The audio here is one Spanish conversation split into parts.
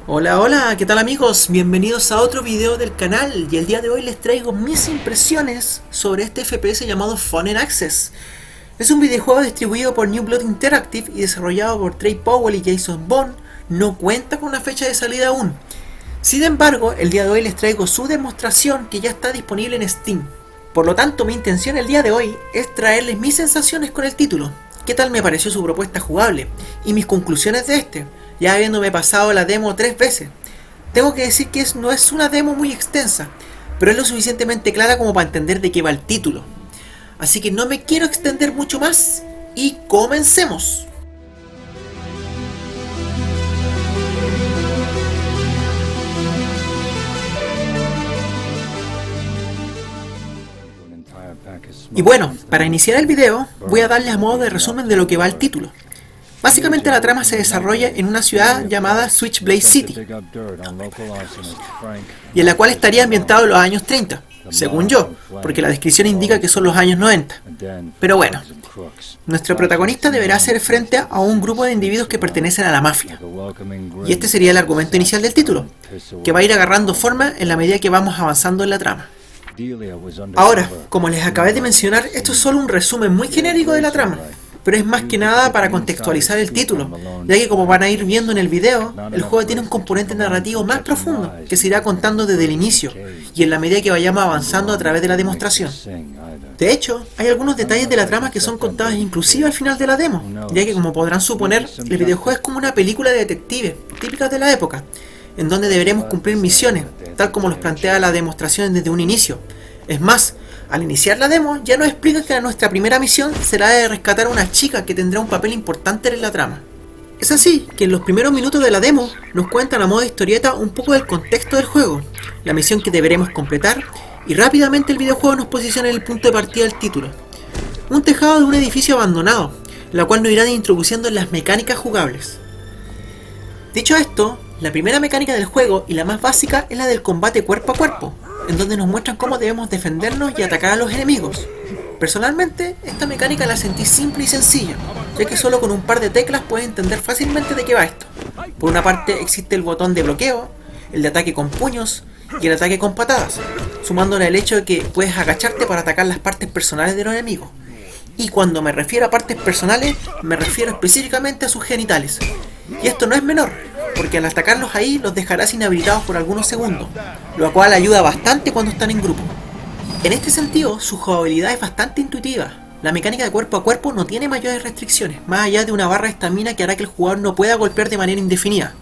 Hola, hola, ¿qué tal amigos? Bienvenidos a otro video del canal y el día de hoy les traigo mis impresiones sobre este FPS llamado Phone Access. Es un videojuego distribuido por New Blood Interactive y desarrollado por Trey Powell y Jason Bond. No cuenta con una fecha de salida aún. Sin embargo, el día de hoy les traigo su demostración que ya está disponible en Steam. Por lo tanto, mi intención el día de hoy es traerles mis sensaciones con el título. ¿Qué tal me pareció su propuesta jugable? Y mis conclusiones de este, ya habiéndome pasado la demo 3 veces. Tengo que decir que no es una demo muy extensa, pero es lo suficientemente clara como para entender de qué va el título. Así que no me quiero extender mucho más y comencemos. Y bueno, para iniciar el video voy a darles a modo de resumen de lo que va el título. Básicamente la trama se desarrolla en una ciudad llamada Switchblade City, y en la cual estaría ambientado en los años 30, según yo, porque la descripción indica que son los años 90. Pero bueno, nuestro protagonista deberá hacer frente a un grupo de individuos que pertenecen a la mafia. Y este sería el argumento inicial del título, que va a ir agarrando forma en la medida que vamos avanzando en la trama. Ahora, como les acabé de mencionar, esto es solo un resumen muy genérico de la trama, pero es más que nada para contextualizar el título, ya que como van a ir viendo en el video, el juego tiene un componente narrativo más profundo, que se irá contando desde el inicio, y en la medida que vayamos avanzando a través de la demostración. De hecho, hay algunos detalles de la trama que son contados inclusive al final de la demo, ya que como podrán suponer, el videojuego es como una película de detective, típica de la época, en donde deberemos cumplir misiones, tal como los plantea la demostración desde un inicio. Es más, al iniciar la demo ya nos explica que nuestra primera misión será de rescatar a una chica que tendrá un papel importante en la trama. Es así que en los primeros minutos de la demo nos cuentan a modo de historieta un poco del contexto del juego, la misión que deberemos completar, y rápidamente el videojuego nos posiciona en el punto de partida del título. Un tejado de un edificio abandonado, la cual nos irá introduciendo en las mecánicas jugables. Dicho esto, la primera mecánica del juego y la más básica es la del combate cuerpo a cuerpo, en donde nos muestran cómo debemos defendernos y atacar a los enemigos. Personalmente, esta mecánica la sentí simple y sencilla, ya que solo con un par de teclas puedes entender fácilmente de qué va esto. Por una parte existe el botón de bloqueo, el de ataque con puños y el ataque con patadas, sumándole el hecho de que puedes agacharte para atacar las partes personales de los enemigos. Y cuando me refiero a partes personales, me refiero específicamente a sus genitales. Y esto no es menor, porque al atacarlos ahí los dejarás inhabilitados por algunos segundos, lo cual ayuda bastante cuando están en grupo. En este sentido, su jugabilidad es bastante intuitiva. La mecánica de cuerpo a cuerpo no tiene mayores restricciones, más allá de una barra de estamina que hará que el jugador no pueda golpear de manera indefinida.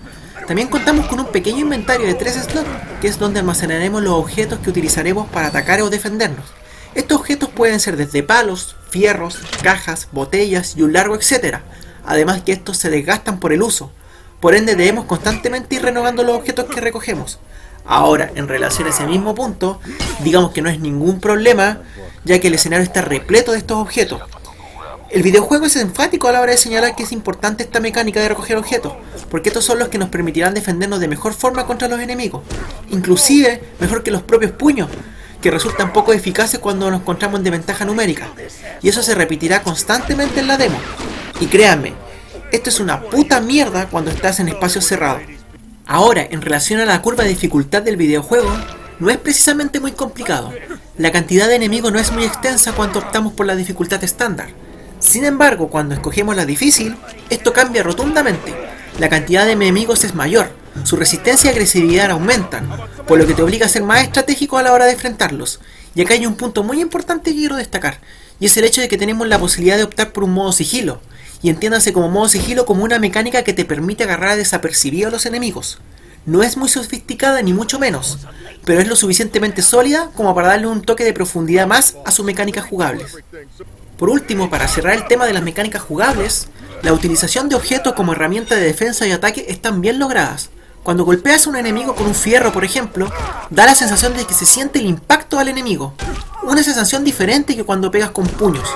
También contamos con un pequeño inventario de 3 slots, que es donde almacenaremos los objetos que utilizaremos para atacar o defendernos. Estos objetos pueden ser desde palos, fierros, cajas, botellas y un largo etcétera, además que estos se desgastan por el uso. Por ende debemos constantemente ir renovando los objetos que recogemos. Ahora, en relación a ese mismo punto, digamos que no es ningún problema, ya que el escenario está repleto de estos objetos. El videojuego es enfático a la hora de señalar que es importante esta mecánica de recoger objetos, porque estos son los que nos permitirán defendernos de mejor forma contra los enemigos, inclusive mejor que los propios puños, que resultan poco eficaces cuando nos encontramos en desventaja numérica, y eso se repetirá constantemente en la demo. Y créanme, esto es una puta mierda cuando estás en espacios cerrados. Ahora, en relación a la curva de dificultad del videojuego, no es precisamente muy complicado. La cantidad de enemigos no es muy extensa cuando optamos por la dificultad estándar. Sin embargo, cuando escogemos la difícil, esto cambia rotundamente. La cantidad de enemigos es mayor, su resistencia y agresividad aumentan, por lo que te obliga a ser más estratégico a la hora de enfrentarlos. Y acá hay un punto muy importante que quiero destacar, y es el hecho de que tenemos la posibilidad de optar por un modo sigilo. Y entiéndase como modo sigilo como una mecánica que te permite agarrar a desapercibido a los enemigos. No es muy sofisticada ni mucho menos, pero es lo suficientemente sólida como para darle un toque de profundidad más a sus mecánicas jugables. Por último, para cerrar el tema de las mecánicas jugables, la utilización de objetos como herramienta de defensa y ataque están bien logradas. Cuando golpeas a un enemigo con un fierro, por ejemplo, da la sensación de que se siente el impacto al enemigo, una sensación diferente que cuando pegas con puños.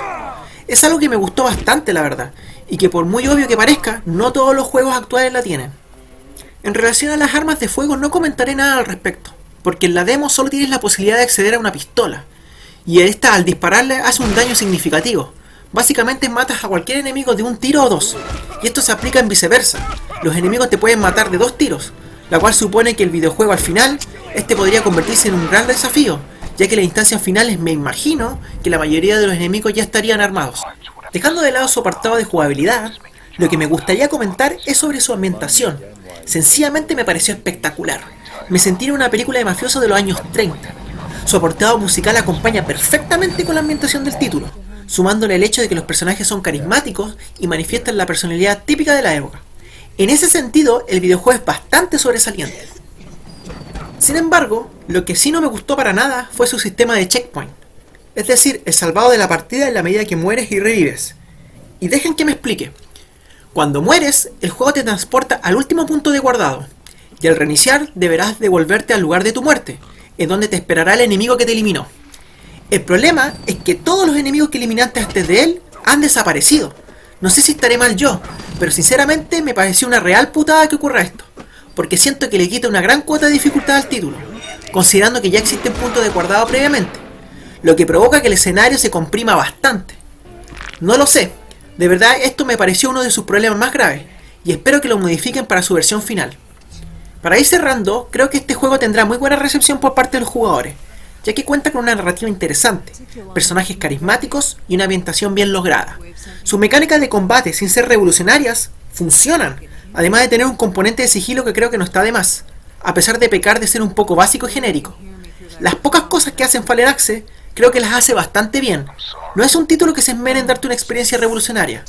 Es algo que me gustó bastante, la verdad, y que por muy obvio que parezca, no todos los juegos actuales la tienen. En relación a las armas de fuego no comentaré nada al respecto, porque en la demo solo tienes la posibilidad de acceder a una pistola, y esta al dispararle hace un daño significativo. Básicamente matas a cualquier enemigo de un tiro o dos, y esto se aplica en viceversa. Los enemigos te pueden matar de 2 tiros, la cual supone que el videojuego al final, este podría convertirse en un gran desafío, ya que en las instancias finales me imagino que la mayoría de los enemigos ya estarían armados. Dejando de lado su apartado de jugabilidad, lo que me gustaría comentar es sobre su ambientación. Sencillamente me pareció espectacular. Me sentí en una película de mafiosos de los años 30. Su apartado musical acompaña perfectamente con la ambientación del título, sumándole el hecho de que los personajes son carismáticos y manifiestan la personalidad típica de la época. En ese sentido, el videojuego es bastante sobresaliente. Sin embargo, lo que sí no me gustó para nada fue su sistema de checkpoint, es decir, el salvado de la partida en la medida que mueres y revives. Y dejen que me explique. Cuando mueres, el juego te transporta al último punto de guardado, y al reiniciar deberás devolverte al lugar de tu muerte, en donde te esperará el enemigo que te eliminó. El problema es que todos los enemigos que eliminaste antes de él han desaparecido. No sé si estaré mal yo, pero sinceramente me pareció una real putada que ocurra esto, porque siento que le quita una gran cuota de dificultad al título, considerando que ya existen puntos de guardado previamente, lo que provoca que el escenario se comprima bastante. No lo sé, de verdad esto me pareció uno de sus problemas más graves, y espero que lo modifiquen para su versión final. Para ir cerrando, creo que este juego tendrá muy buena recepción por parte de los jugadores, ya que cuenta con una narrativa interesante, personajes carismáticos y una ambientación bien lograda. Sus mecánicas de combate, sin ser revolucionarias, funcionan, además de tener un componente de sigilo que creo que no está de más, a pesar de pecar de ser un poco básico y genérico. Las pocas cosas que hacen Fallen Axe, creo que las hace bastante bien. No es un título que se esmere en darte una experiencia revolucionaria.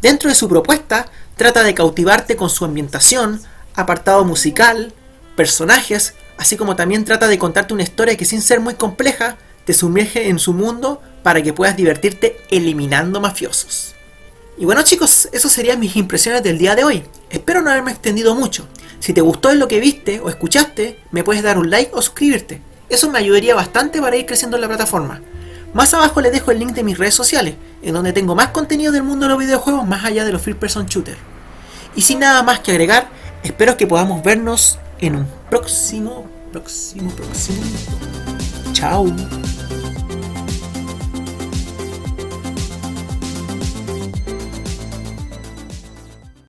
Dentro de su propuesta, trata de cautivarte con su ambientación, apartado musical, personajes, así como también trata de contarte una historia que sin ser muy compleja, te sumerge en su mundo para que puedas divertirte eliminando mafiosos. Y bueno chicos, eso serían mis impresiones del día de hoy. Espero no haberme extendido mucho. Si te gustó lo que viste o escuchaste, me puedes dar un like o suscribirte. Eso me ayudaría bastante para ir creciendo en la plataforma. Más abajo les dejo el link de mis redes sociales, en donde tengo más contenido del mundo de los videojuegos más allá de los first person shooter. Y sin nada más que agregar, espero que podamos vernos en un próximo. Chao.